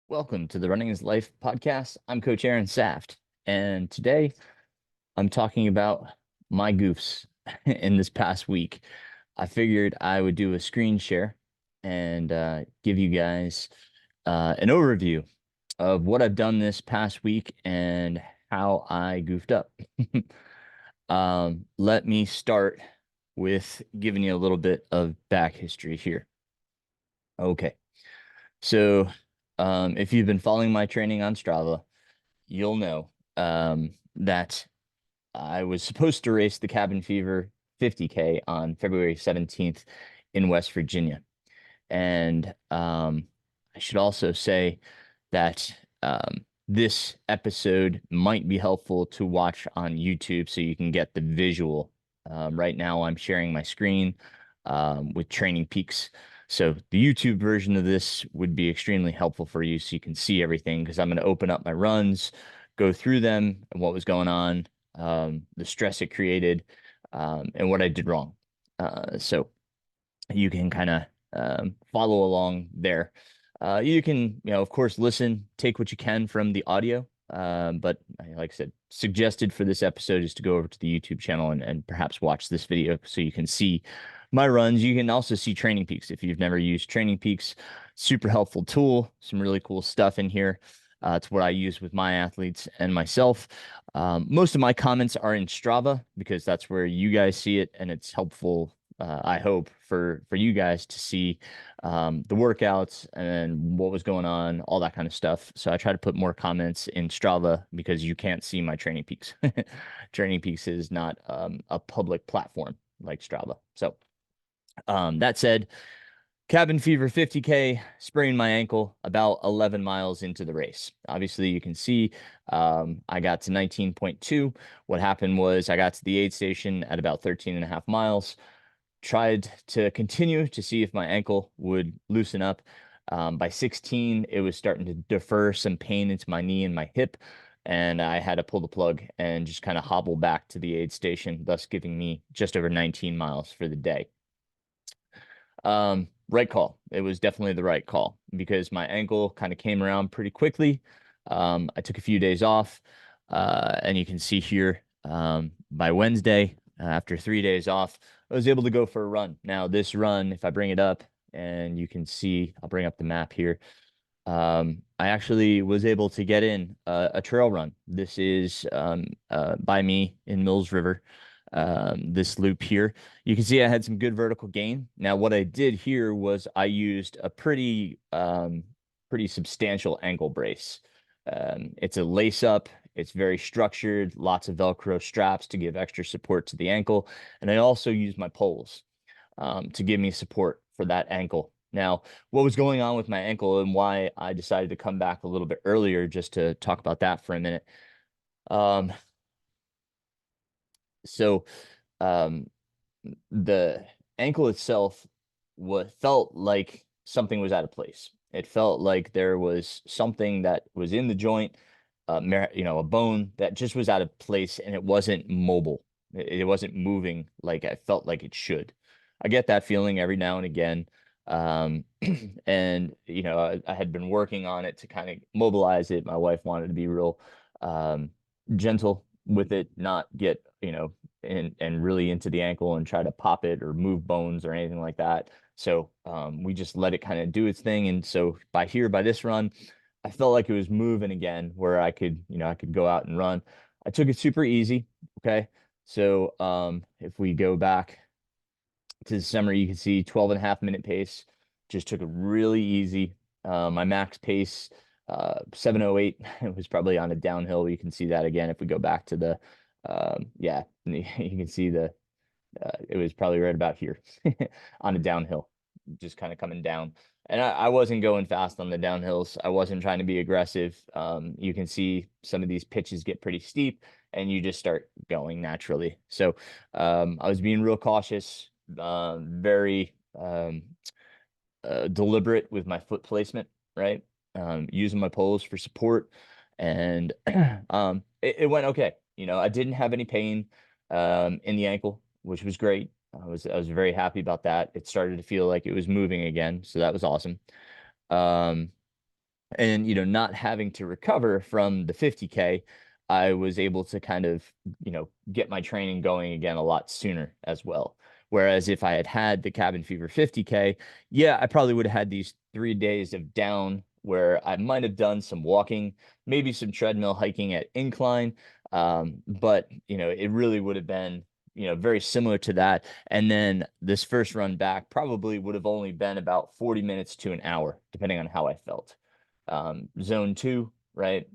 Welcome to the Running is Life podcast. I'm Coach Aaron Saft, and today I'm talking about my goofs in this past week. I figured I would do a screen share and give you guys an overview of what I've done this past week and how I goofed up. Let me start with giving you a little bit of back history here. Okay, so if you've been following my training on Strava, you'll know that I was supposed to race the Cabin Fever 50K on February 17th in West Virginia. And I should also say that this episode might be helpful to watch on YouTube so you can get the visual. Right now, I'm sharing my screen with Training Peaks. So the YouTube version of this would be extremely helpful for you so you can see everything because I'm going to open up my runs, go through them and what was going on, the stress it created, and what I did wrong. So you can kind of follow along there. You can, of course, listen, take what you can from the audio. But like I said, suggested for this episode is to go over to the YouTube channel and perhaps watch this video so you can see my runs. You can also see Training Peaks if you've never used Training Peaks. Super helpful tool, some really cool stuff in here. It's what I use with my athletes and myself. Most of my comments are in Strava because that's where you guys see it, and it's helpful, I hope, for you guys to see the workouts and what was going on, all that kind of stuff. So I try to put more comments in Strava because you can't see my Training Peaks. Training Peaks is not a public platform like Strava. So that said, Cabin Fever 50K, sprained my ankle about 11 miles into the race. Obviously, you can see I got to 19.2. What happened was I got to the aid station at about 13 and a half miles, tried to continue to see if my ankle would loosen up. By 16, it was starting to defer some pain into my knee and my hip, and I had to pull the plug and just kind of hobble back to the aid station, thus giving me just over 19 miles for the day. Right call. It was definitely the right call because my ankle kind of came around pretty quickly. I took a few days off, and you can see here by Wednesday, after 3 days off, I was able to go for a run. Now, this run, if I bring it up and you can see, I'll bring up the map here. I actually was able to get in a trail run. This is by me in Mills River. This loop here, you can see I had some good vertical gain. Now, what I did here was I used a pretty substantial ankle brace. It's a lace up. It's very structured, lots of Velcro straps to give extra support to the ankle. And I also used my poles to give me support for that ankle. Now, what was going on with my ankle and why I decided to come back a little bit earlier just to talk about that for a minute. Um, so um, the ankle itself what felt like something was out of place. It felt like there was something that was in the joint, a bone that just was out of place and it wasn't mobile. It wasn't moving like I felt like it should. I get that feeling every now and again. Um, and I had been working on it to kind of mobilize it. My wife wanted to be real um, gentle with it, not get, and really into the ankle and try to pop it or move bones or anything like that. So we just let it kind of do its thing. And so by this run, I felt like it was moving again where I could go out and run. I took it super easy. Okay. So if we go back to the summer, you can see 12 and a half minute pace. Just took it really easy. My max pace, 7:08. It was probably on a downhill. You can see that again if we go back to the, yeah, you can see it was probably right about here on a downhill, just kind of coming down. And I wasn't going fast on the downhills. I wasn't trying to be aggressive. You can see some of these pitches get pretty steep and you just start going naturally. So I was being real cautious, very deliberate with my foot placement, right? Using my poles for support. And it went okay. I didn't have any pain in the ankle, which was great. I was very happy about that. It started to feel like it was moving again, so that was awesome. Um, And not having to recover from the 50K, I was able to kind of get my training going again a lot sooner as well. Whereas if I had had the cabin fever 50K, yeah, I probably would have had these 3 days of down where I might have done some walking, maybe some treadmill hiking at incline. But it really would have been very similar to that. And then this first run back probably would have only been about 40 minutes to an hour, depending on how I felt. Zone two, right?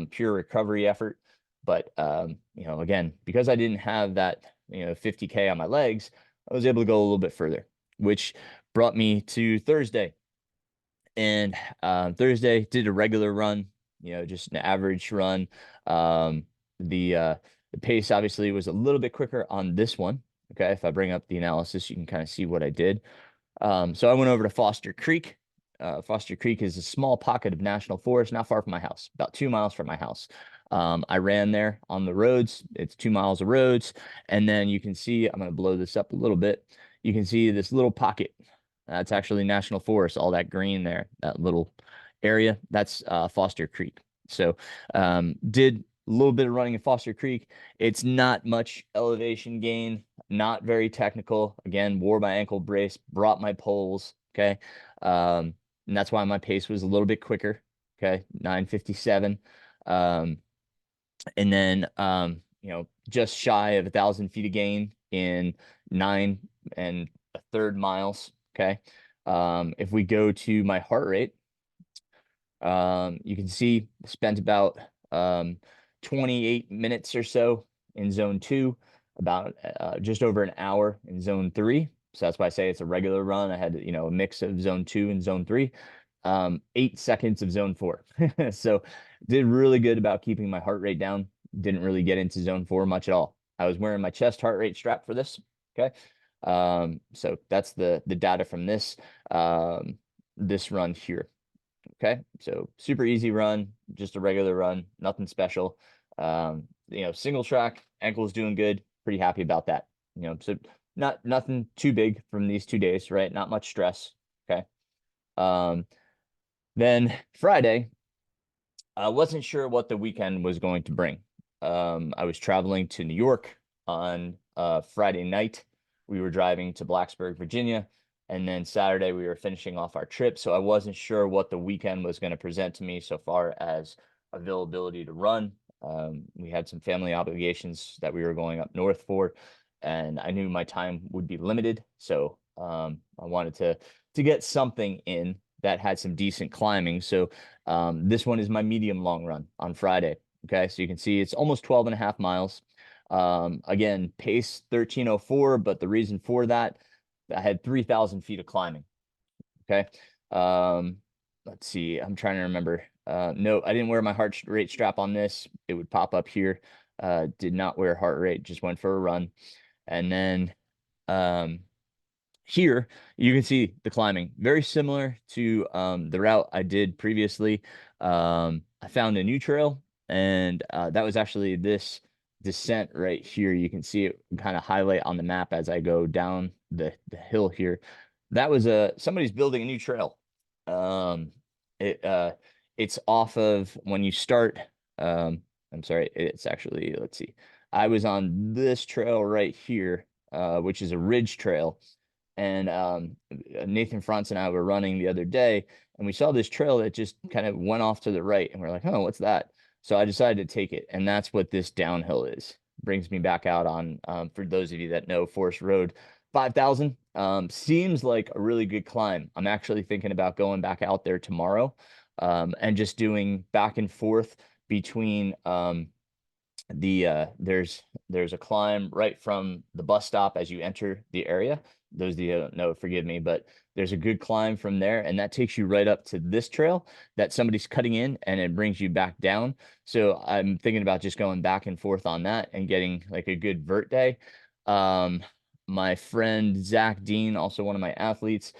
Pure recovery effort. But again, because I didn't have that 50K on my legs, I was able to go a little bit further, which brought me to Thursday. And Thursday did a regular run, just an average run. Um, the pace obviously was a little bit quicker on this one. Okay, if I bring up the analysis, you can kind of see what I did. So I went over to Foster Creek. Foster Creek is a small pocket of national forest, not far from my house, about 2 miles from my house. I ran there on the roads. It's 2 miles of roads. And then you can see, I'm going to blow this up a little bit. You can see this little pocket. That's actually national forest, all that green there, that little area. That's Foster Creek. So did a little bit of running in Foster Creek. It's not much elevation gain, not very technical. Again, wore my ankle brace, brought my poles. Okay. And that's why my pace was a little bit quicker. Okay. 9:57. Um, and then, just shy of 1,000 feet of gain in 9 1/3 miles. Okay. If we go to my heart rate, you can see spent about 28 minutes or so in zone two, about just over an hour in zone three. So that's why I say it's a regular run. I had, a mix of zone two and zone three. 8 seconds of zone four. So did really good about keeping my heart rate down. Didn't really get into zone four much at all. I was wearing my chest heart rate strap for this. Okay. So that's the data from this run here. Okay, so super easy run, just a regular run, nothing special. Single track, ankle is doing good, pretty happy about that. So nothing too big from these 2 days, right? Not much stress. Okay. Um, then Friday, I wasn't sure what the weekend was going to bring. I was traveling to New York on Friday night. We were driving to Blacksburg, Virginia, and then Saturday we were finishing off our trip. So I wasn't sure what the weekend was going to present to me so far as availability to run. We had some family obligations that we were going up north for, and I knew my time would be limited. So I wanted to get something in that had some decent climbing. So this one is my medium long run on Friday. Okay, so you can see it's almost 12 and a half miles. Again, pace 13:04, but the reason for that, I had 3,000 feet of climbing. Okay. Let's see. I'm trying to remember. No, I didn't wear my heart rate strap on this. It would pop up here. Did not wear heart rate, just went for a run. And then here you can see the climbing very similar to the route I did previously. I found a new trail, and that was actually this descent right here. You can see it kind of highlight on the map as I go down the hill here. That was somebody's building a new trail. Um, it's off of when you start. I'm sorry, it's actually, let's see. I was on this trail right here, which is a ridge trail, and Nathan Franz and I were running the other day, and we saw this trail that just kind of went off to the right, and we're like, oh, what's that? So I decided to take it, and that's what this downhill is. Brings me back out on, for those of you that know Forest Road 5,000. Seems like a really good climb. I'm actually thinking about going back out there tomorrow, and just doing back and forth between there's a climb right from the bus stop as you enter the area. Those of you who don't know, forgive me, but there's a good climb from there, and that takes you right up to this trail that somebody's cutting in, and it brings you back down. So I'm thinking about just going back and forth on that and getting like a good vert day. My friend Zach Dean, also one of my athletes,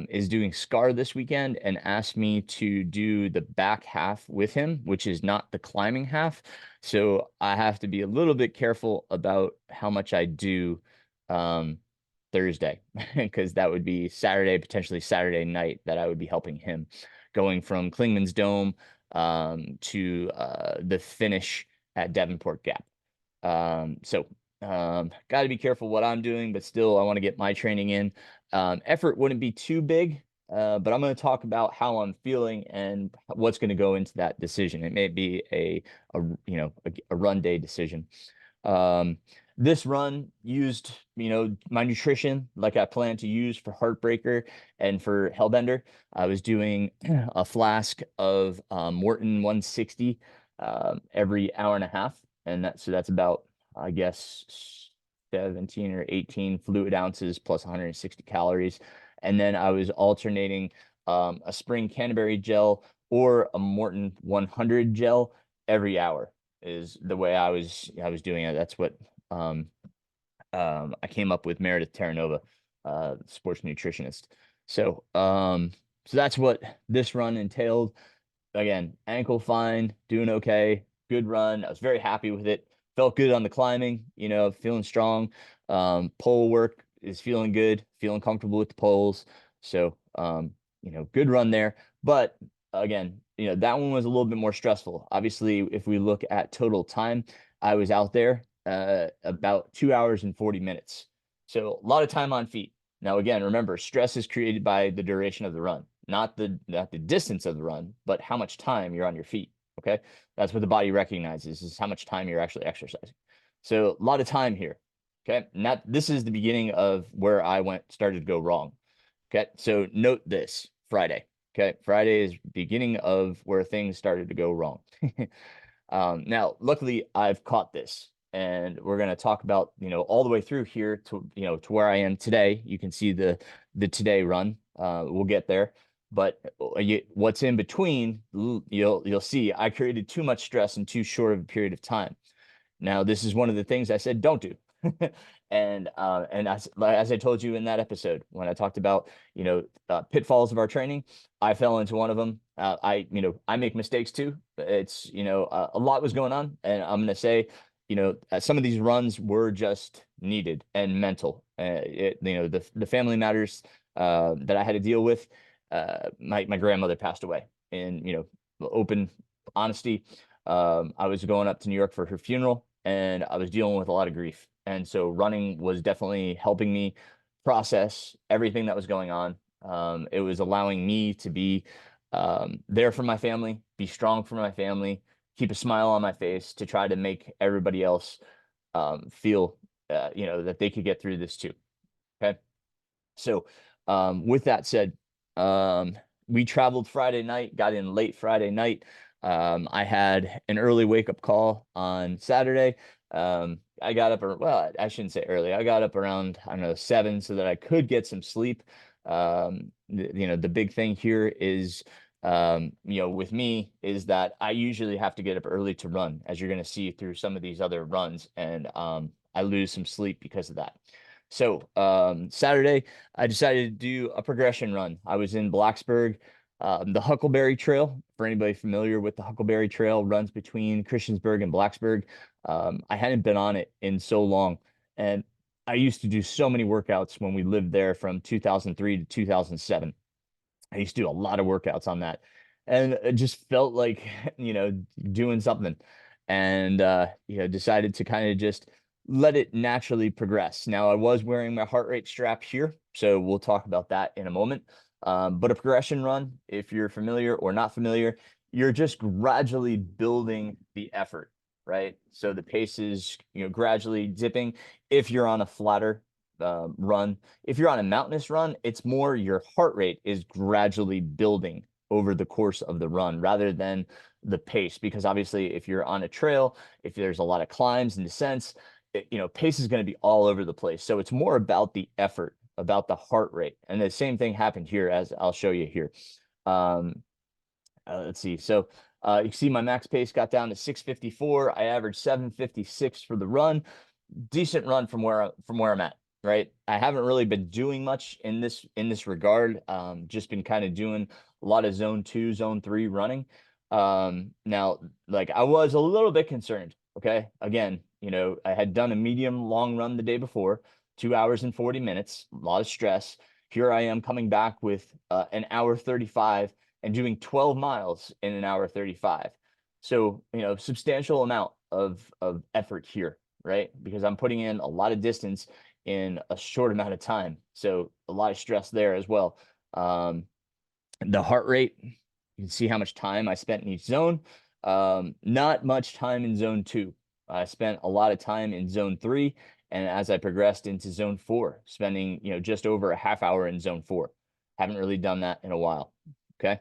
is doing Scar this weekend and asked me to do the back half with him, which is not the climbing half. So I have to be a little bit careful about how much I do Thursday, because that would be Saturday, potentially Saturday night that I would be helping him. going from Clingman's Dome to the finish at Devonport Gap. Got to be careful what I'm doing, but still, I want to get my training in. Effort wouldn't be too big, but I'm going to talk about how I'm feeling and what's going to go into that decision. It may be a run day decision. Um, this run used, my nutrition like I plan to use for Heartbreaker and for Hellbender. I was doing a flask of Morton 160 every hour and a half, and that's about, I guess, 17 or 18 fluid ounces plus 160 calories. And then I was alternating a spring Canterbury gel or a Morton 100 gel every hour is the way I was doing it. That's what I came up with Meredith Terranova, sports nutritionist. So that's what this run entailed. Again, ankle fine, doing okay, good run. I was very happy with it. Felt good on the climbing, feeling strong. Pole work is feeling good, feeling comfortable with the poles. So good run there. But again, that one was a little bit more stressful. Obviously, if we look at total time, I was out there about 2 hours and 40 minutes. So a lot of time on feet. Now, again, remember, stress is created by the duration of the run, not the distance of the run, but how much time you're on your feet. Okay. That's what the body recognizes, is how much time you're actually exercising. So a lot of time here. Okay. Now, this is the beginning of where I started to go wrong. Okay. So note this Friday. Okay. Friday is beginning of where things started to go wrong. Now, luckily, I've caught this, and we're going to talk about, all the way through here to where I am today. You can see the today run. We'll get there, but what's in between, you'll see I created too much stress in too short of a period of time. Now, this is one of the things I said don't do. And as I told you in that episode when I talked about pitfalls of our training, I fell into one of them. I make mistakes too. It's a lot was going on, and I'm gonna say some of these runs were just needed and mental. The family matters that I had to deal with. My grandmother passed away, and open honesty. I was going up to New York for her funeral, and I was dealing with a lot of grief. And so running was definitely helping me process everything that was going on. It was allowing me to be there for my family, be strong for my family, keep a smile on my face to try to make everybody else feel, that they could get through this too. Okay. So with that said, we traveled Friday night, got in late Friday night. I had an early wake up call on Saturday. I got up, well, I shouldn't say early. I got up around, I don't know, 7 so that I could get some sleep. The big thing here is, with me is that I usually have to get up early to run, as you're going to see through some of these other runs. And I lose some sleep because of that. So Saturday, I decided to do a progression run. I was in Blacksburg. The Huckleberry Trail, for anybody familiar with the Huckleberry Trail, runs between Christiansburg and Blacksburg. I hadn't been on it in so long, and I used to do so many workouts when we lived there from 2003 to 2007. I used to do a lot of workouts on that, and it just felt like, doing something, and decided to kind of just let it naturally progress. Now, I was wearing my heart rate strap here, so we'll talk about that in a moment. But a progression run, if you're familiar or not familiar, you're just gradually building the effort, right? So the pace is, gradually dipping. If you're on a flatter run, if you're on a mountainous run, it's more your heart rate is gradually building over the course of the run rather than the pace. Because obviously, if you're on a trail, if there's a lot of climbs and descents, pace is going to be all over the place. So it's more about the effort, about the heart rate. And the same thing happened here, as I'll show you here. Let's see. So you see my max pace got down to 6:54. I averaged 7:56 for the run. Decent run from where I'm at, right? I haven't really been doing much in this regard. Just been kind of doing a lot of zone 2, zone 3 running. Now, like, I was a little bit concerned. Okay. Again, I had done a medium long run the day before, 2 hours and 40 minutes, a lot of stress. Here I am coming back with an hour 35 and doing 12 miles in an hour 35. So, substantial amount of effort here, right? Because I'm putting in a lot of distance in a short amount of time. So a lot of stress there as well. Um, the heart rate, you can see how much time I spent in each zone. Not much time in zone 2. I spent a lot of time in zone 3. And as I progressed into zone 4, spending, just over a half hour in zone 4. Haven't really done that in a while. Okay.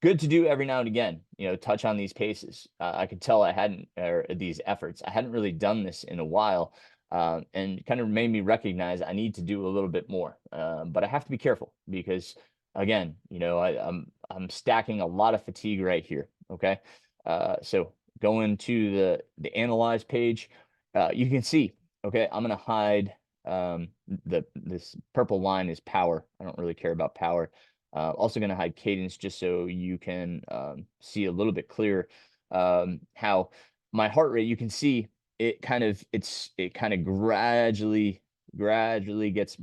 Good to do every now and again, touch on these paces. I could tell I hadn't, or these efforts, I hadn't really done this in a while. And kind of made me recognize I need to do a little bit more. But I have to be careful because again, I'm stacking a lot of fatigue right here. Okay. So going to the analyze page, you can see, okay, I'm gonna hide this purple line is power. I don't really care about power. Also gonna hide cadence just so you can see a little bit clearer how my heart rate, you can see it kind of gradually gets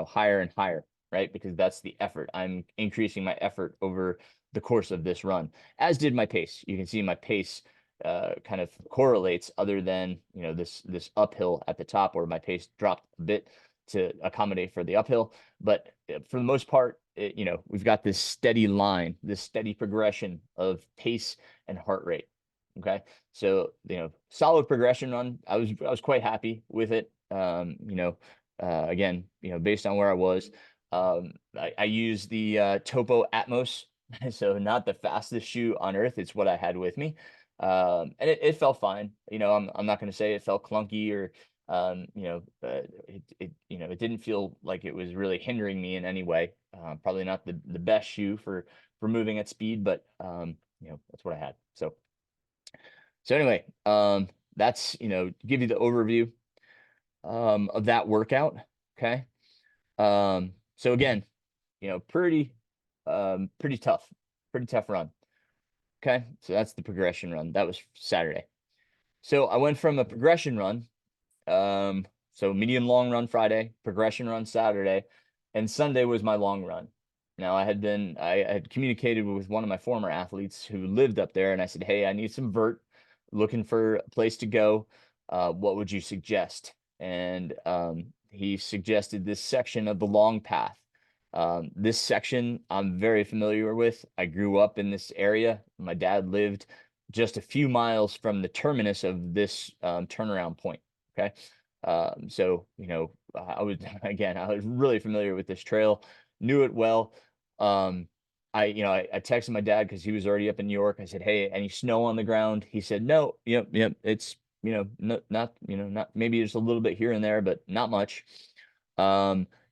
higher and higher, right? Because that's the effort. I'm increasing my effort over the course of this run, as did my pace. You can see my pace kind of correlates, other than this uphill at the top where my pace dropped a bit to accommodate for the uphill. But for the most part, we've got this steady line, this steady progression of pace and heart rate. Okay, so solid progression run. I was quite happy with it. Again, based on where I was. I use the Topo Atmos, so not the fastest shoe on earth. It's what I had with me, and it felt fine. I'm not going to say it felt clunky or it didn't feel like it was really hindering me in any way. Probably not the best shoe for moving at speed, but that's what I had. So anyway, that's give you the overview of that workout. Okay. So again, pretty tough run. Okay, so that's the progression run. That was Saturday. So I went from a progression run, so medium long run Friday, progression run Saturday, and Sunday was my long run. Now I had communicated with one of my former athletes who lived up there, and I said, hey, I need some vert, looking for a place to go. What would you suggest? And he suggested this section of the long path. This section I'm very familiar with. I grew up in this area. My dad lived just a few miles from the terminus of this turnaround point. Okay. So, I was really familiar with this trail, knew it well. I texted my dad because he was already up in New York. I said, hey, any snow on the ground? He said, no, yep. It's, not maybe just a little bit here and there, but not much.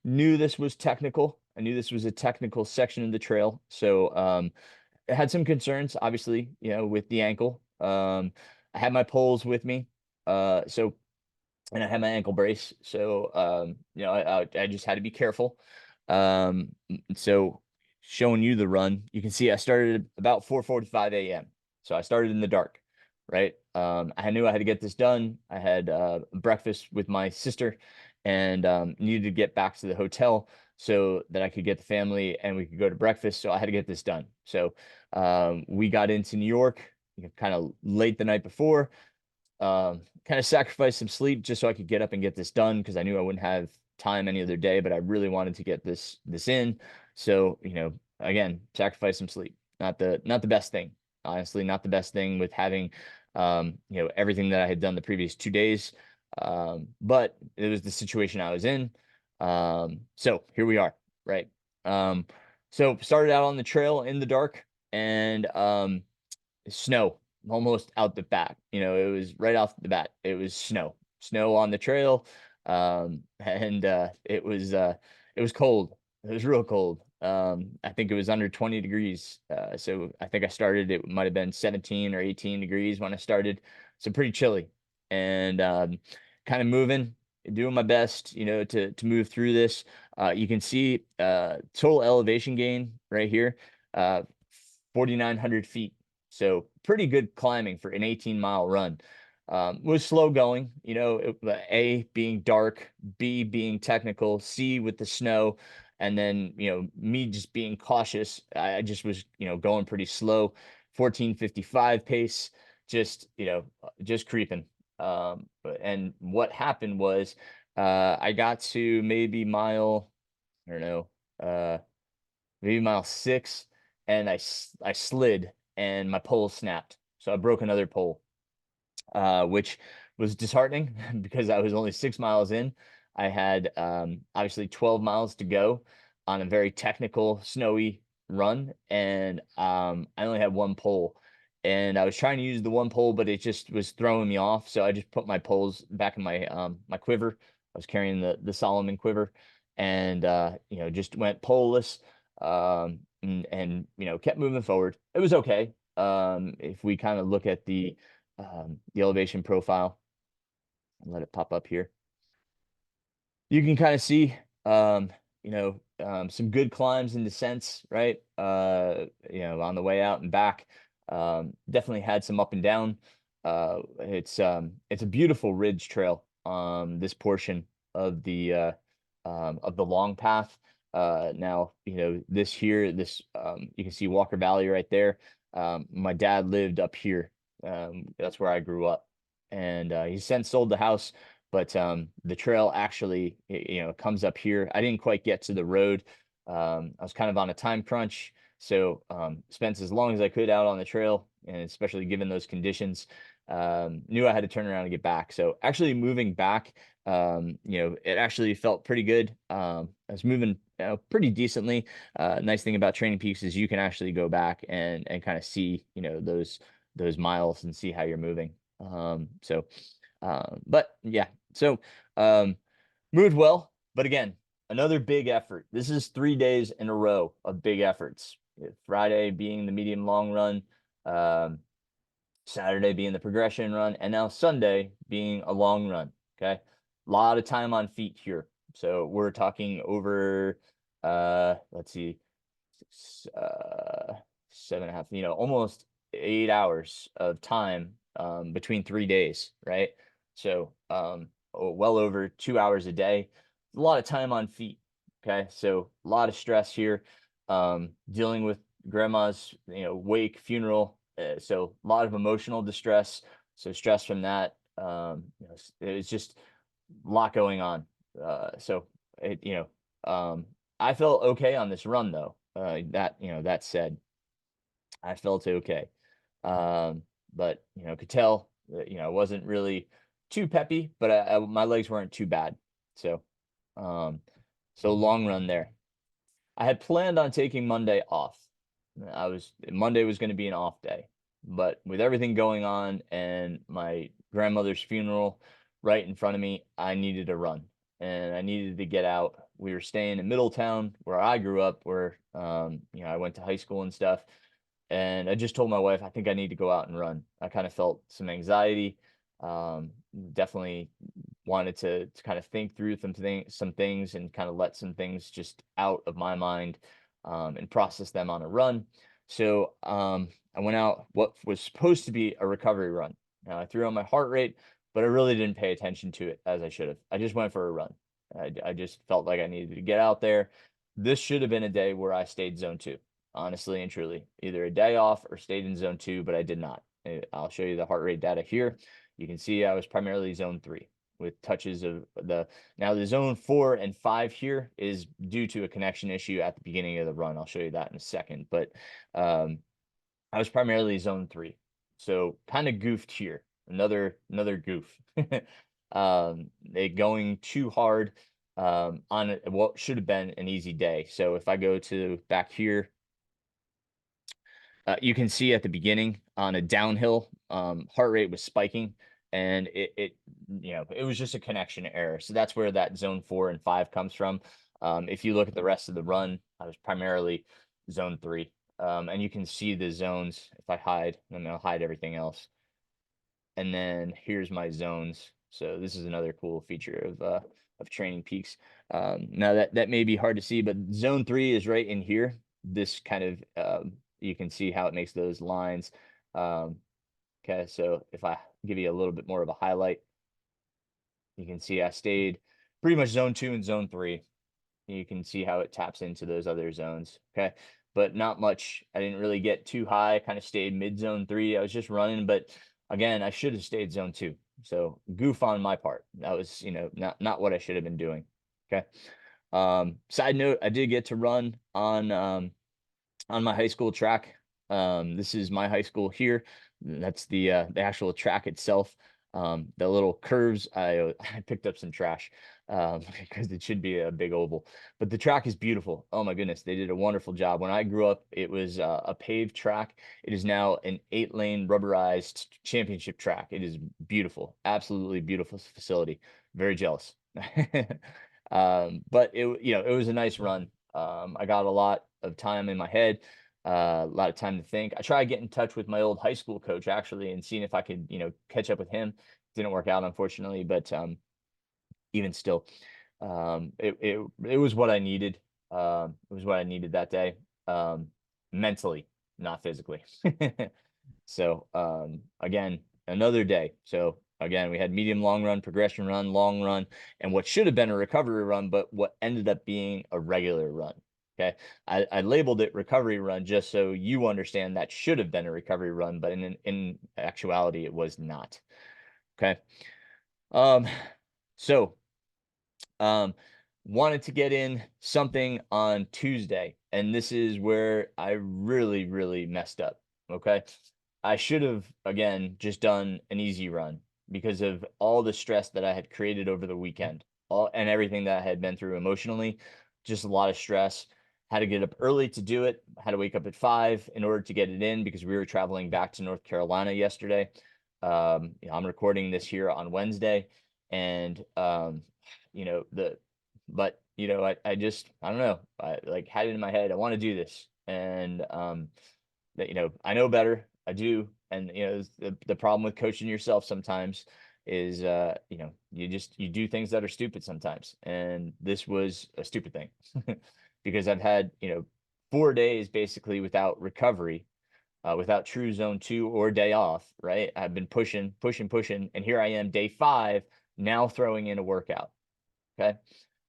Knew this was technical. I knew this was a technical section of the trail. So, I had some concerns, obviously, with the ankle. I had my poles with me. And I had my ankle brace. So, I just had to be careful. So showing you the run, you can see I started about 4:45 a.m. So I started in the dark, right? I knew I had to get this done. I had breakfast with my sister and needed to get back to the hotel so that I could get the family and we could go to breakfast. So I had to get this done. So we got into New York kind of late the night before. Kind of sacrificed some sleep just so I could get up and get this done because I knew I wouldn't have time any other day, but I really wanted to get this in. So, again, sacrifice some sleep. Not the best thing. Honestly, not the best thing with having everything that I had done the previous 2 days. But it was the situation I was in. So here we are, right? So started out on the trail in the dark and snow almost out the bat. It was right off the bat. It was snow on the trail. And it was cold. It was real cold. I think it was under 20 degrees. So I think I started, it might have been 17 or 18 degrees when I started. So pretty chilly and kind of moving, doing my best, to move through this. You can see total elevation gain right here, 4,900 feet. So pretty good climbing for an 18-mile run. Was slow going, A being dark, B being technical, C with the snow, And then, me just being cautious, I just was, going pretty slow, 14:55 pace, just, just creeping. And what happened was, I got to maybe mile, I don't know, maybe mile 6, and I slid and my pole snapped. So I broke another pole, which was disheartening because I was only 6 miles in. I had obviously 12 miles to go on a very technical, snowy run, and I only had one pole. And I was trying to use the one pole, but it just was throwing me off. So I just put my poles back in my quiver. I was carrying the Solomon quiver, and just went poleless, and kept moving forward. It was okay. If we kind of look at the elevation profile and let it pop up here, you can kind of see, some good climbs and descents, right? On the way out and back. Definitely had some up and down. It's a beautiful ridge trail, this portion of the long path. Now, this here, you can see Walker Valley right there. My dad lived up here. That's where I grew up, and he's since sold the house. But the trail actually, comes up here. I didn't quite get to the road. I was kind of on a time crunch, so spent as long as I could out on the trail, and especially given those conditions, knew I had to turn around and get back. So actually moving back, it actually felt pretty good. I was moving, pretty decently. Nice thing about Training Peaks is you can actually go back and kind of see, those miles and see how you're moving. But yeah, so um, moved well. But again, another big effort. This is 3 days in a row of big efforts. Friday being the medium long run, um, Saturday being the progression run, and now Sunday being a long run. Okay. A lot of time on feet here. So we're talking over, let's see, uh, 7.5, almost 8 hours of time, between 3 days, right? So, well over 2 hours a day, a lot of time on feet. Okay. So a lot of stress here, dealing with grandma's, wake, funeral. So a lot of emotional distress. So stress from that. It's just a lot going on. So it, I felt okay on this run though. That said, I felt okay. Um, but could tell that, I wasn't really too peppy, but my legs weren't too bad. So, um, so long run there. I had planned on taking Monday off. Monday was going to be an off day, but with everything going on and my grandmother's funeral right in front of me, I needed to run and I needed to get out. We were staying in Middletown where I grew up, where I went to high school and stuff. And I just told my wife, I think I need to go out and run. I kind of felt some anxiety. Definitely wanted to kind of think through some things and kind of let some things just out of my mind, and process them on a run. So I went out what was supposed to be a recovery run. Now I threw on my heart rate, but I really didn't pay attention to it as I should have. I just went for a run. I just felt like I needed to get out there. This should have been a day where I stayed zone 2, honestly and truly. Either a day off or stayed in zone 2, but I did not. I'll show you the heart rate data here. You can see I was primarily zone 3 with touches of now the zone 4 and 5 here is due to a connection issue at the beginning of the run. I'll show you that in a second, but I was primarily zone 3. So kind of goofed here. Another goof. They going too hard on what should have been an easy day. So if I go to back here, you can see at the beginning on a downhill, heart rate was spiking, and it was just a connection error. So that's where that zone 4 and 5 comes from. If you look at the rest of the run, I was primarily zone 3. And you can see the zones. If I hide, then I'll hide everything else. And then here's my zones. So this is another cool feature of Training Peaks. Now that may be hard to see, but zone 3 is right in here. This kind of you can see how it makes those lines. Okay, so if I give you a little bit more of a highlight, you can see I stayed pretty much zone 2 and zone 3. You can see how it taps into those other zones. Okay. But not much. I didn't really get too high, kind of stayed mid zone 3. I was just running, but again, I should have stayed zone 2. So goof on my part. That was, not what I should have been doing. Okay. Side note, I did get to run on my high school track. This is my high school here. That's the actual track itself. The little curves, I picked up some trash because it should be a big oval. But the track is beautiful. Oh my goodness, they did a wonderful job. When I grew up, it was a paved track. It is now an 8-lane rubberized championship track. It is beautiful, absolutely beautiful facility. Very jealous. But it was a nice run. I got a lot of time in my head, a lot of time to think. I tried getting in touch with my old high school coach actually and seeing if I could, catch up with him. Didn't work out, unfortunately, but even still, it was what I needed. It was what I needed that day, mentally, not physically. So again, another day. So again, we had medium long run, progression run, long run, and what should have been a recovery run, but what ended up being a regular run. Okay. I labeled it recovery run just so you understand that should have been a recovery run, but in actuality, it was not. Okay. Um, so um, wanted to get in something on Tuesday, and this is where I really, really messed up. Okay. I should have, again, just done an easy run because of all the stress that I had created over the weekend, all and everything that I had been through emotionally, just a lot of stress. Had to get up early to do it, had to wake up at 5 in order to get it in because we were traveling back to North Carolina yesterday. I'm recording this here on Wednesday, and the but I don't know, I like had it in my head, I want to do this, and that I know better, I do, and the problem with coaching yourself sometimes is you do things that are stupid sometimes, and this was a stupid thing because I've had 4 days basically without recovery, without true zone 2 or day off, right? I've been pushing, pushing, pushing, and here I am, day 5, now throwing in a workout. Okay.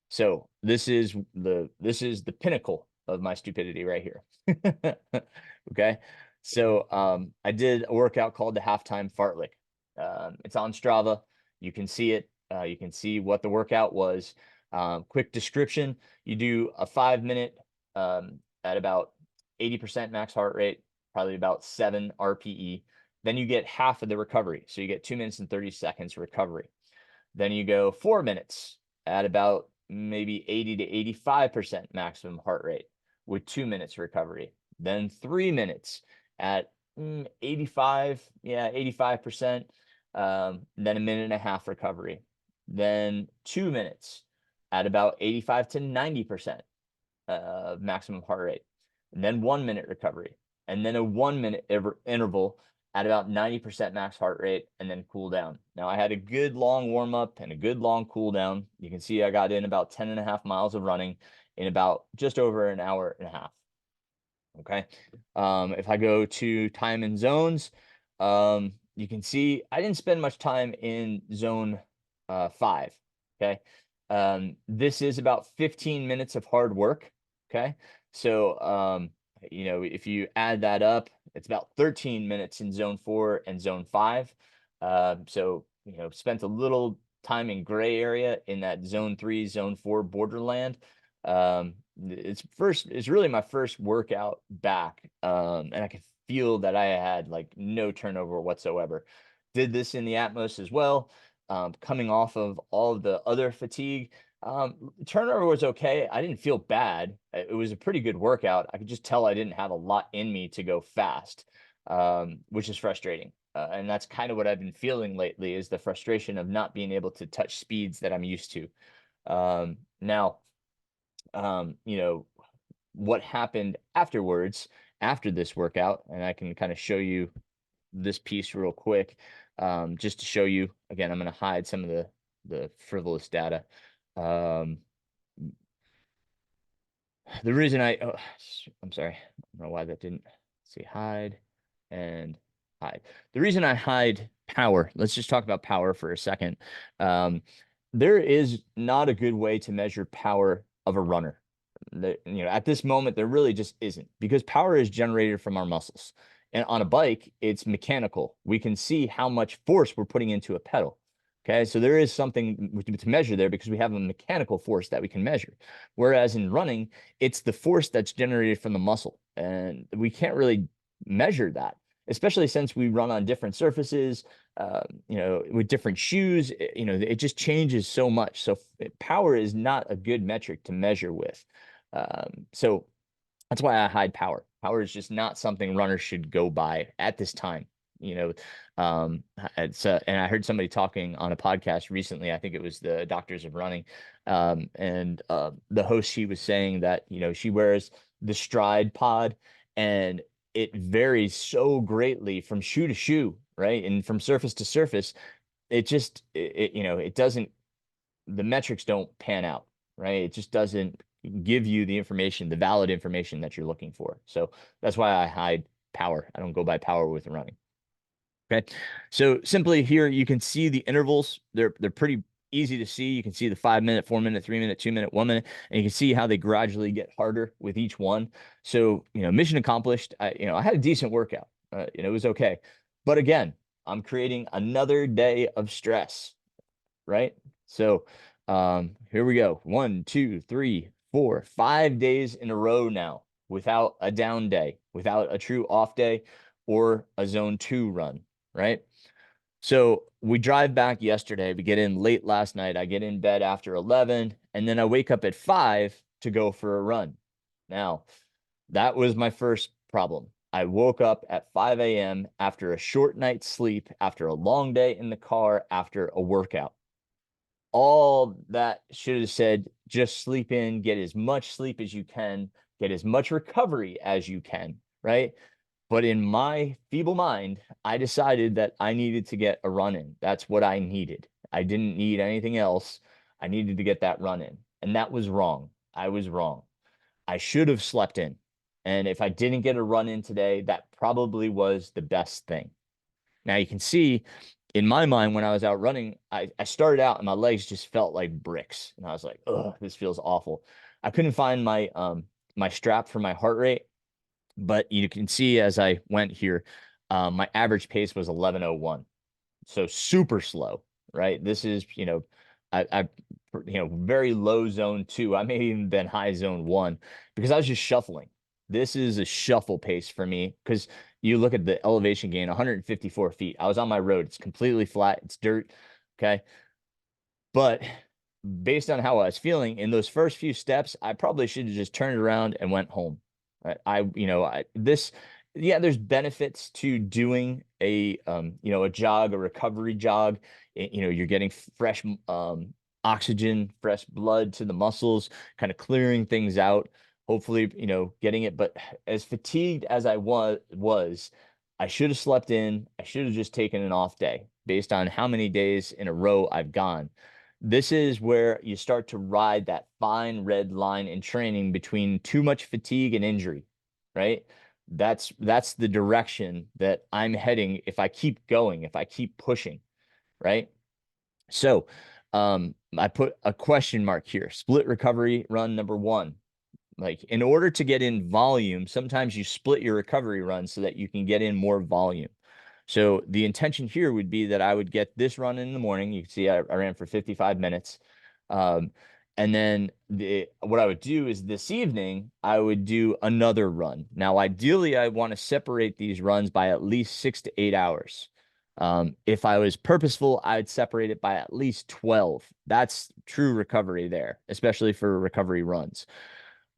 So this is the pinnacle of my stupidity right here. Okay. So I did a workout called the halftime fartlek. It's on Strava. You can see it. You can see what the workout was. Quick description: you do a 5 minute at about 80% max heart rate, probably about 7 RPE. Then you get half of the recovery. So you get 2 minutes and 30 seconds recovery. Then you go 4 minutes at about maybe 80 to 85% maximum heart rate with 2 minutes recovery. Then 3 minutes at 85, yeah, 85%. Then a minute and a half recovery. Then 2 minutes at about 85 to 90% maximum heart rate. And then 1 minute recovery. And then a 1 minute interval at about 90% max heart rate, and then cool down. Now I had a good long warm up and a good long cool down. You can see I got in about 10.5 miles of running in about just over an hour and a half. Okay. If I go to time and zones, you can see I didn't spend much time in zone 5. Okay. This is about 15 minutes of hard work. Okay. So, if you add that up, it's about 13 minutes in zone 4 and zone 5. So, spent a little time in gray area in that zone 3, zone 4 borderland. It's really my first workout back. And I could feel that I had like no turnover whatsoever. Did this in the Atmos as well. Coming off of all of the other fatigue. Turnover was okay. I didn't feel bad. It was a pretty good workout. I could just tell I didn't have a lot in me to go fast, which is frustrating. And that's kind of what I've been feeling lately is the frustration of not being able to touch speeds that I'm used to. Now, what happened afterwards, after this workout, and I can kind of show you this piece real quick, just to show you, again, I'm going to hide some of the frivolous data. The reason I'm sorry, I don't know why that didn't say hide and hide. The reason I hide power, let's just talk about power for a second. There is not a good way to measure power of a runner. At this moment, there really just isn't, because power is generated from our muscles. And on a bike, it's mechanical. We can see how much force we're putting into a pedal. Okay, so there is something to measure there because we have a mechanical force that we can measure. Whereas in running, it's the force that's generated from the muscle. And we can't really measure that, especially since we run on different surfaces, with different shoes. It just changes so much. So power is not a good metric to measure with. So that's why I hide power. Power is just not something runners should go by at this time. You know, and I heard somebody talking on a podcast recently. I think it was the Doctors of Running, and the host, she was saying that she wears the Stride Pod, and it varies so greatly from shoe to shoe, right, and from surface to surface. It doesn't, the metrics don't pan out, right? It just doesn't give you the information, the valid information that you're looking for. So that's why I hide power. I don't go by power with running. Okay. So simply here, you can see the intervals. They're pretty easy to see. You can see the 5 minute, 4 minute, 3 minute, 2 minute, 1 minute, and you can see how they gradually get harder with each one. So, mission accomplished. I had a decent workout. It was okay. But again, I'm creating another day of stress, right? So here we go. 1, 2, 3, 4, 5 days in a row now without a down day, without a true off day or a zone 2 run, right? So we drive back yesterday. We get in late last night. I get in bed after 11, and then I wake up at 5 to go for a run. Now, that was my first problem. I woke up at 5 a.m. after a short night's sleep, after a long day in the car, after a workout. All that should have said, just sleep in, get as much sleep as you can, get as much recovery as you can, right? But in my feeble mind, I decided that I needed to get a run in. That's what I needed. I didn't need anything else. I needed to get that run in. And that was wrong. I was wrong. I should have slept in. And if I didn't get a run in today, that probably was the best thing. Now you can see in my mind when I was out running, I started out and my legs just felt like bricks. And I was like, oh, this feels awful. I couldn't find my strap for my heart rate, but you can see as I went here, my average pace was 11:01. So super slow, right? This is, I very low zone 2. I may have even been high zone 1 because I was just shuffling. This is a shuffle pace for me because you look at the elevation gain, 154 feet. I was on my road. It's completely flat. It's dirt. Okay. But based on how I was feeling in those first few steps, I probably should have just turned around and went home. Yeah, there's benefits to doing a jog, a recovery jog. You're getting fresh oxygen, fresh blood to the muscles, kind of clearing things out. Hopefully, getting it. But as fatigued as I was, I should have slept in. I should have just taken an off day based on how many days in a row I've gone. This is where you start to ride that fine red line in training between too much fatigue and injury, right? That's the direction that I'm heading if I keep going, if I keep pushing, right? So, I put a question mark here. Split recovery run number 1. Like, in order to get in volume, sometimes you split your recovery run so that you can get in more volume. So the intention here would be that I would get this run in the morning. You can see I ran for 55 minutes. And then what I would do is this evening, I would do another run. Now, ideally, I want to separate these runs by at least 6 to 8 hours. If I was purposeful, I'd separate it by at least 12. That's true recovery there, especially for recovery runs.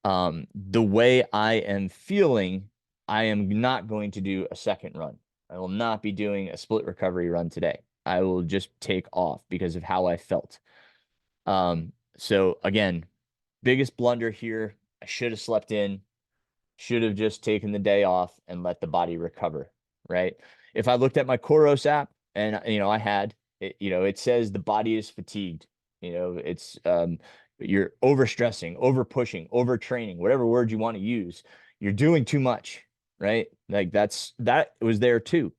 The way I am feeling, I am not going to do a second run. I will not be doing a split recovery run today. I will just take off because of how I felt. So again, biggest blunder here. I should have slept in, should have just taken the day off and let the body recover, right? If I looked at my Koros app and, I had it, it says the body is fatigued. It's, you're overstressing, over pushing, overtraining, whatever word you want to use. You're doing too much, right? Like that was there too.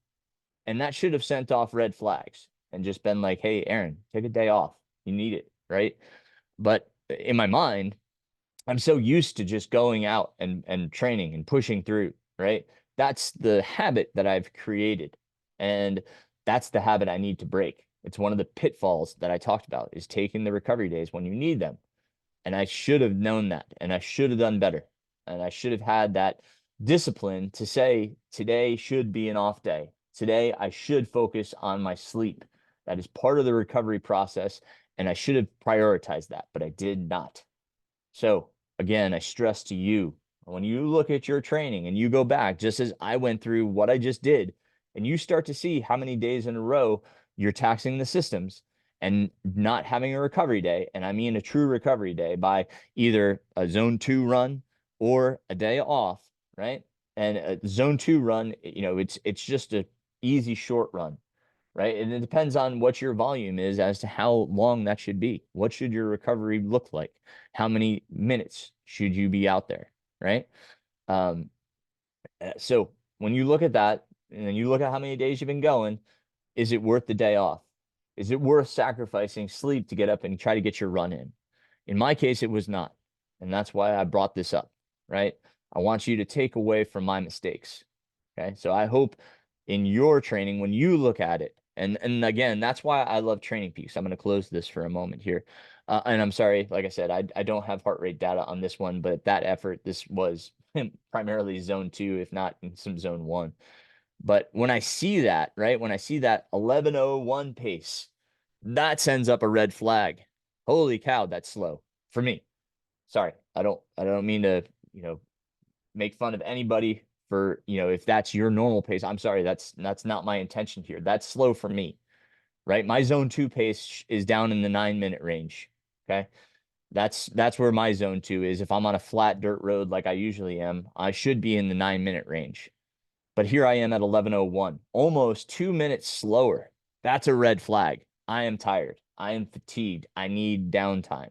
And that should have sent off red flags and just been like, hey, Aaron, take a day off. You need it, right? But in my mind, I'm so used to just going out and training and pushing through, right? That's the habit that I've created. And that's the habit I need to break. It's one of the pitfalls that I talked about is taking the recovery days when you need them. And I should have known that. And I should have done better. And I should have had that discipline to say today should be an off day. Today I should focus on my sleep. That is part of the recovery process. And I should have prioritized that, but I did not. So again, I stress to you, when you look at your training and you go back, just as I went through what I just did, and you start to see how many days in a row you're taxing the systems and not having a recovery day, and I mean a true recovery day by either a zone 2 run or a day off, right? And a zone 2 run, it's just a easy short run, right? And it depends on what your volume is as to how long that should be. What should your recovery look like? How many minutes should you be out there, right? Um, so when you look at that and then you look at how many days you've been going, is it worth the day off? Is it worth sacrificing sleep to get up and try to get your run in? In my case, it was not. And that's why I brought this up, right? I want you to take away from my mistakes. Okay. So I hope in your training, when you look at it, and again, that's why I love Training Peaks. I'm going to close this for a moment here. And I'm sorry, like I said, I don't have heart rate data on this one, but that effort, this was primarily zone 2, if not in some zone 1. But when I see that, right, when I see that 11:01 pace, that sends up a red flag. Holy cow, that's slow for me. Sorry, I don't mean to, make fun of anybody for, if that's your normal pace. I'm sorry, that's not my intention here. That's slow for me, right? My zone 2 pace is down in the 9-minute range. Okay. That's where my zone 2 is. If I'm on a flat dirt road like I usually am, I should be in the 9-minute range. But here I am at 11:01, almost 2 minutes slower. That's a red flag. I am tired. I am fatigued. I need downtime,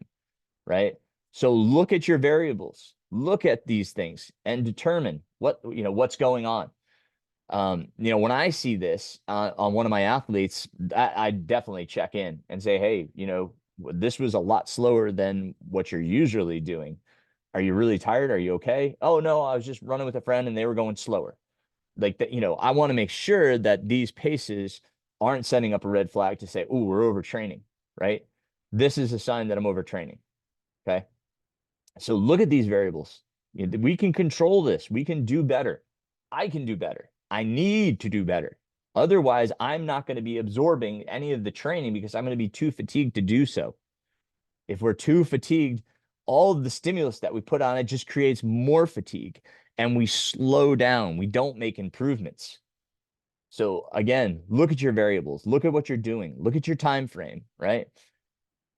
right? So look at your variables, look at these things and determine what's going on. When I see this on one of my athletes, I definitely check in and say, hey, this was a lot slower than what you're usually doing. Are you really tired? Are you okay? Oh, no, I was just running with a friend and they were going slower. Like that, I want to make sure that these paces aren't setting up a red flag to say, oh, we're overtraining, right? This is a sign that I'm overtraining. Okay. So look at these variables. We can control this. We can do better. I can do better. I need to do better. Otherwise, I'm not going to be absorbing any of the training because I'm going to be too fatigued to do so. If we're too fatigued, all of the stimulus that we put on it just creates more fatigue and we slow down. We don't make improvements. So again, look at your variables, look at what you're doing, look at your time frame, right?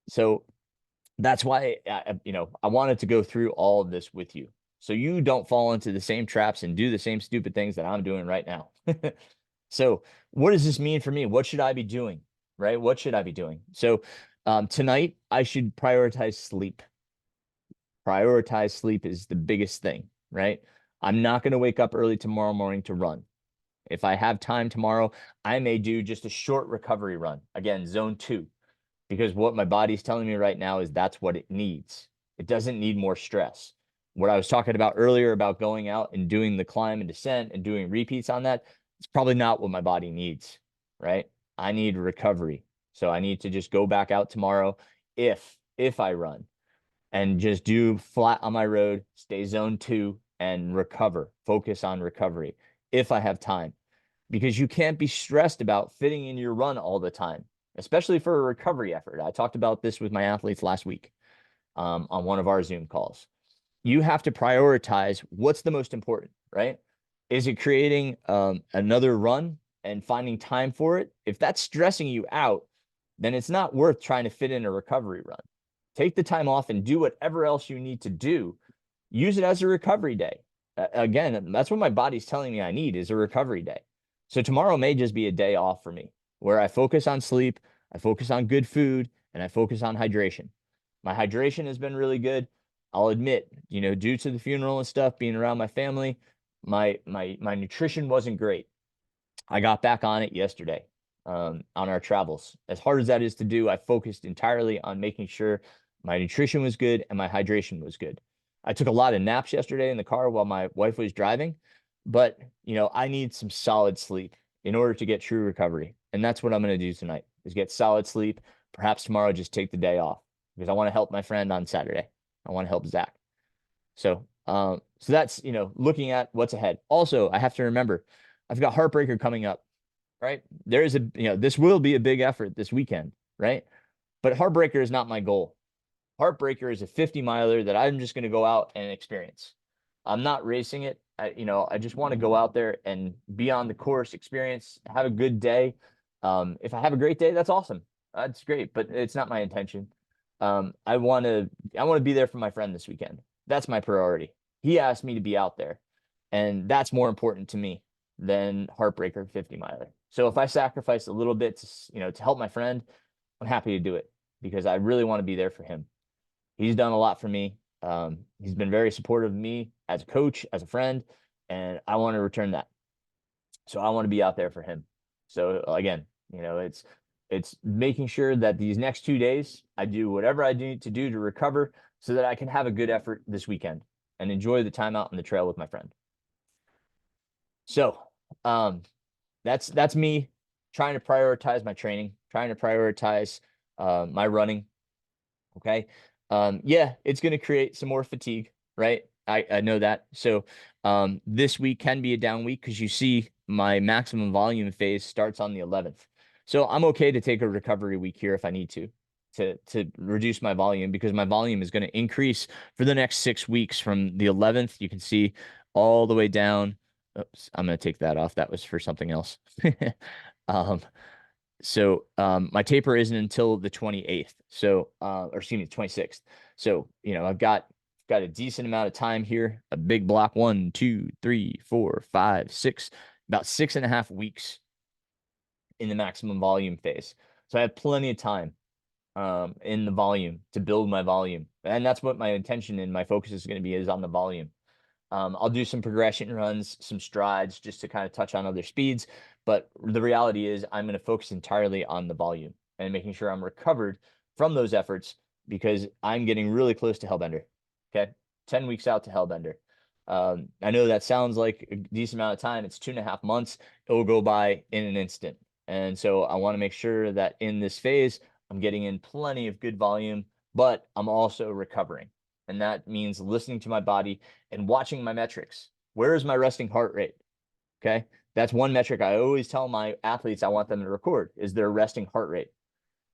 So that's why I wanted to go through all of this with you so you don't fall into the same traps and do the same stupid things that I'm doing right now. So what does this mean for me? What should I be doing? Right? What should I be doing? So tonight I should prioritize sleep. Prioritize sleep is the biggest thing, right? I'm not going to wake up early tomorrow morning to run. If I have time tomorrow, I may do just a short recovery run. Again, zone 2, because what my body's telling me right now is that's what it needs. It doesn't need more stress. What I was talking about earlier about going out and doing the climb and descent and doing repeats on that, it's probably not what my body needs, right? I need recovery. So I need to just go back out tomorrow if I run and just do flat on my road, stay zone 2 and recover, focus on recovery if I have time, because you can't be stressed about fitting in your run all the time, especially for a recovery effort. I talked about this with my athletes last week on one of our Zoom calls. You have to prioritize what's the most important, right? Is it creating another run and finding time for it? If that's stressing you out, then it's not worth trying to fit in a recovery run. Take the time off and do whatever else you need to do. Use it as a recovery day. Again, that's what my body's telling me I need is a recovery day. So tomorrow may just be a day off for me where I focus on sleep, I focus on good food, and I focus on hydration. My hydration has been really good. I'll admit, due to the funeral and stuff, being around my family, my nutrition wasn't great. I got back on it yesterday on our travels. As hard as that is to do, I focused entirely on making sure my nutrition was good and my hydration was good. I took a lot of naps yesterday in the car while my wife was driving, but I need some solid sleep in order to get true recovery. And that's what I'm going to do tonight is get solid sleep. Perhaps tomorrow just take the day off because I want to help my friend on Saturday. I want to help Zach. So that's, looking at what's ahead. Also, I have to remember I've got Heartbreaker coming up, right? This will be a big effort this weekend, right? But Heartbreaker is not my goal. Heartbreaker is a 50 miler that I'm just going to go out and experience. I'm not racing it. I just want to go out there and be on the course, experience, have a good day. If I have a great day, that's awesome. That's great, but it's not my intention. I want to be there for my friend this weekend. That's my priority. He asked me to be out there, and that's more important to me than Heartbreaker 50 miler. So if I sacrifice a little bit to help my friend, I'm happy to do it because I really want to be there for him. He's done a lot for me. He's been very supportive of me as a coach, as a friend, and I want to return that. So I want to be out there for him. So again, it's making sure that these next 2 days I do whatever I need to do to recover so that I can have a good effort this weekend and enjoy the time out on the trail with my friend. So that's me trying to prioritize my training, trying to prioritize my running. Okay. Yeah, it's going to create some more fatigue, right? I know that. So this week can be a down week because you see my maximum volume phase starts on the 11th. So I'm okay to take a recovery week here if I need to reduce my volume because my volume is going to increase for the next 6 weeks from the 11th. You can see all the way down. Oops, I'm going to take that off. That was for something else. um, so my taper isn't until the 28th. So or excuse me, 26th. So, I've got a decent amount of time here. A big block, 1, 2, 3, 4, 5, 6, about 6.5 weeks in the maximum volume phase. So I have plenty of time in the volume to build my volume. And that's what my intention and my focus is going to be is on the volume. I'll do some progression runs, some strides just to kind of touch on other speeds. But the reality is I'm going to focus entirely on the volume and making sure I'm recovered from those efforts because I'm getting really close to Hellbender. Okay. 10 weeks out to Hellbender. I know that sounds like a decent amount of time. It's 2.5 months. It will go by in an instant. And so I want to make sure that in this phase, I'm getting in plenty of good volume, but I'm also recovering. And that means listening to my body and watching my metrics. Where is my resting heart rate? Okay. That's one metric I always tell my athletes I want them to record is their resting heart rate.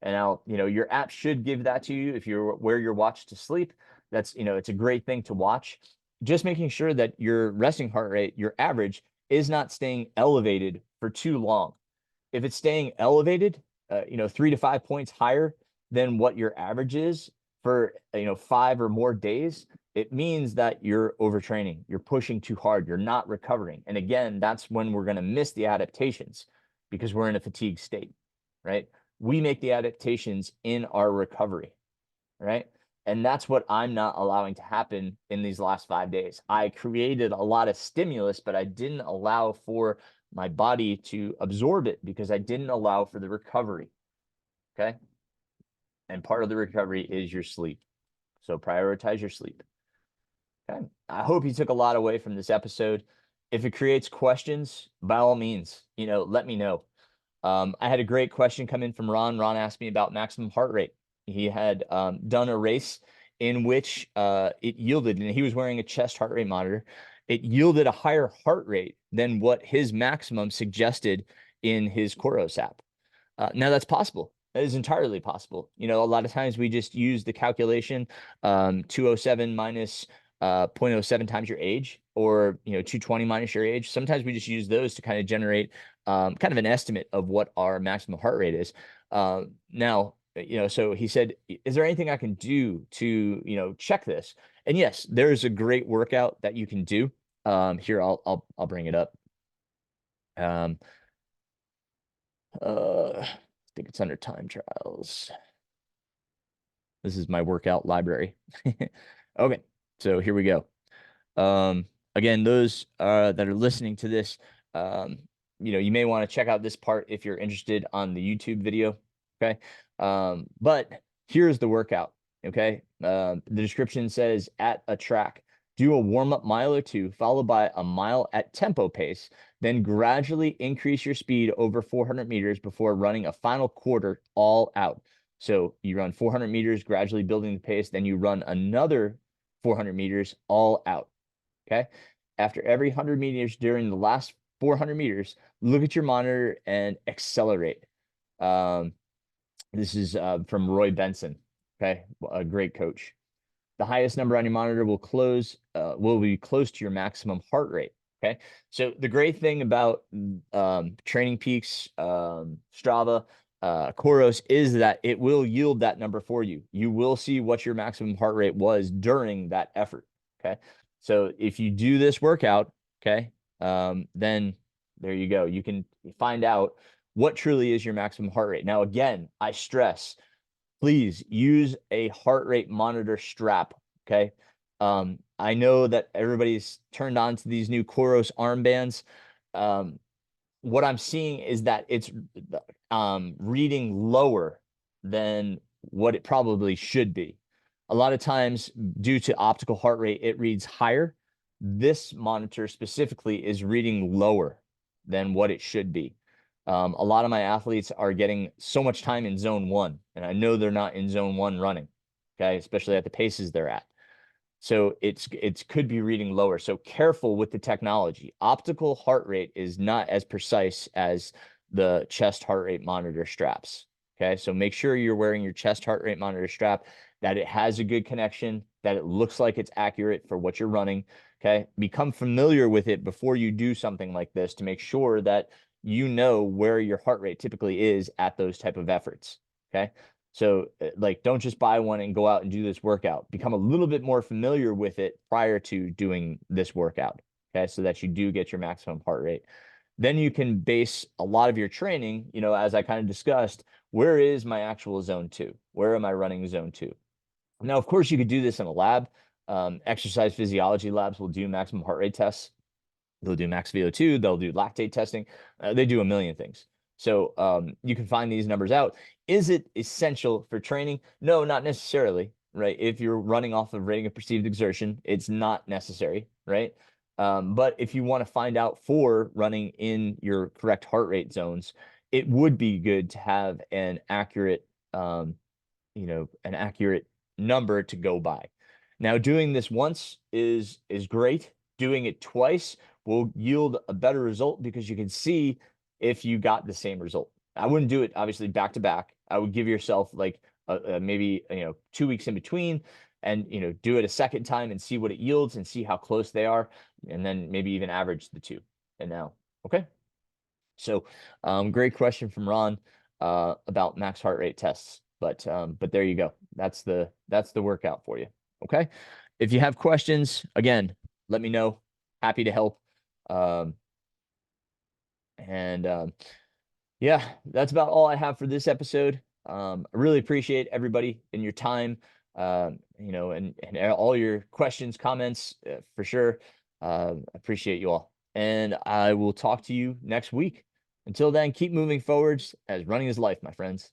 And now, your app should give that to you if you're wear your watch to sleep. That's, it's a great thing to watch. Just making sure that your resting heart rate, your average, is not staying elevated for too long. If it's staying elevated, 3 to 5 points higher than what your average is for 5 or more days, it means that you're overtraining, you're pushing too hard, you're not recovering. And again, that's when we're going to miss the adaptations because we're in a fatigue state, right? We make the adaptations in our recovery, right? And that's what I'm not allowing to happen in these last 5 days. I created a lot of stimulus, but I didn't allow for my body to absorb it because I didn't allow for the recovery. Okay. And part of the recovery is your sleep. So prioritize your sleep. Okay. I hope you took a lot away from this episode. If it creates questions, by all means, let me know. I had a great question come in from Ron. Ron asked me about maximum heart rate. He had done a race in which it yielded, and he was wearing a chest heart rate monitor. It yielded a higher heart rate than what his maximum suggested in his Coros app. Now that's possible. That is entirely possible. A lot of times we just use the calculation 207 minus 0.07 times your age or 220 minus your age. Sometimes we just use those to kind of generate kind of an estimate of what our maximum heart rate is. Now, so he said, is there anything I can do to check this? And yes, there's a great workout that you can do. Here, I'll bring it up. I think it's under time trials. This is my workout library. Okay, so here we go. Again, those that are listening to this, you may want to check out this part if you're interested on the YouTube video. Okay. But here's the workout. Okay. The description says at a track, do a warm-up mile or two, followed by a mile at tempo pace, then gradually increase your speed over 400 meters before running a final quarter all out. So you run 400 meters, gradually building the pace, then you run another 400 meters all out. Okay. After every 100 meters during the last 400 meters, look at your monitor and accelerate. Um, this is from Roy Benson. Okay. A great coach. The highest number on your monitor will be close to your maximum heart rate. Okay. So the great thing about Training Peaks, Strava, Koros is that it will yield that number for you. You will see what your maximum heart rate was during that effort. Okay. So if you do this workout, okay, then there you go. You can find out what truly is your maximum heart rate. Now, again, I stress, please use a heart rate monitor strap. Okay. I know that everybody's turned on to these new Koros armbands. What I'm seeing is that it's reading lower than what it probably should be. A lot of times, due to optical heart rate, it reads higher. This monitor specifically is reading lower than what it should be. A lot of my athletes are getting so much time in zone one, and I know they're not in zone one running, okay, especially at the paces they're at. So it could be reading lower. So careful with the technology. Optical heart rate is not as precise as the chest heart rate monitor straps. Okay, so make sure you're wearing your chest heart rate monitor strap, that it has a good connection, that it looks like it's accurate for what you're running. Okay, become familiar with it before you do something like this to make sure that you know where your heart rate typically is at those type of efforts. Okay. So like, don't just buy one and go out and do this workout. Become a little bit more familiar with it prior to doing this workout. Okay. So that you do get your maximum heart rate. Then you can base a lot of your training, as I kind of discussed, where is my actual zone two? Where am I running zone two? Now, of course, you could do this in a lab. Exercise physiology labs will do maximum heart rate tests. They'll do max VO2, they'll do lactate testing. They do a million things. So you can find these numbers out. Is it essential for training? No, not necessarily, right? If you're running off of rating of perceived exertion, it's not necessary, right? But if you want to find out for running in your correct heart rate zones, it would be good to have an accurate, an accurate number to go by. Now, doing this once is great. Doing it twice will yield a better result because you can see if you got the same result. I wouldn't do it obviously back to back. I would give yourself like maybe 2 weeks in between, and do it a second time and see what it yields and see how close they are, and then maybe even average the two. And now, okay. So, great question from Ron about max heart rate tests. But there you go. That's the workout for you. Okay. If you have questions, again, let me know. Happy to help. Um, and yeah, that's about all I have for this episode. I really appreciate everybody and your time, and all your questions, comments, for sure. Appreciate you all. And I will talk to you next week. Until then, keep moving forwards, as running is life, my friends.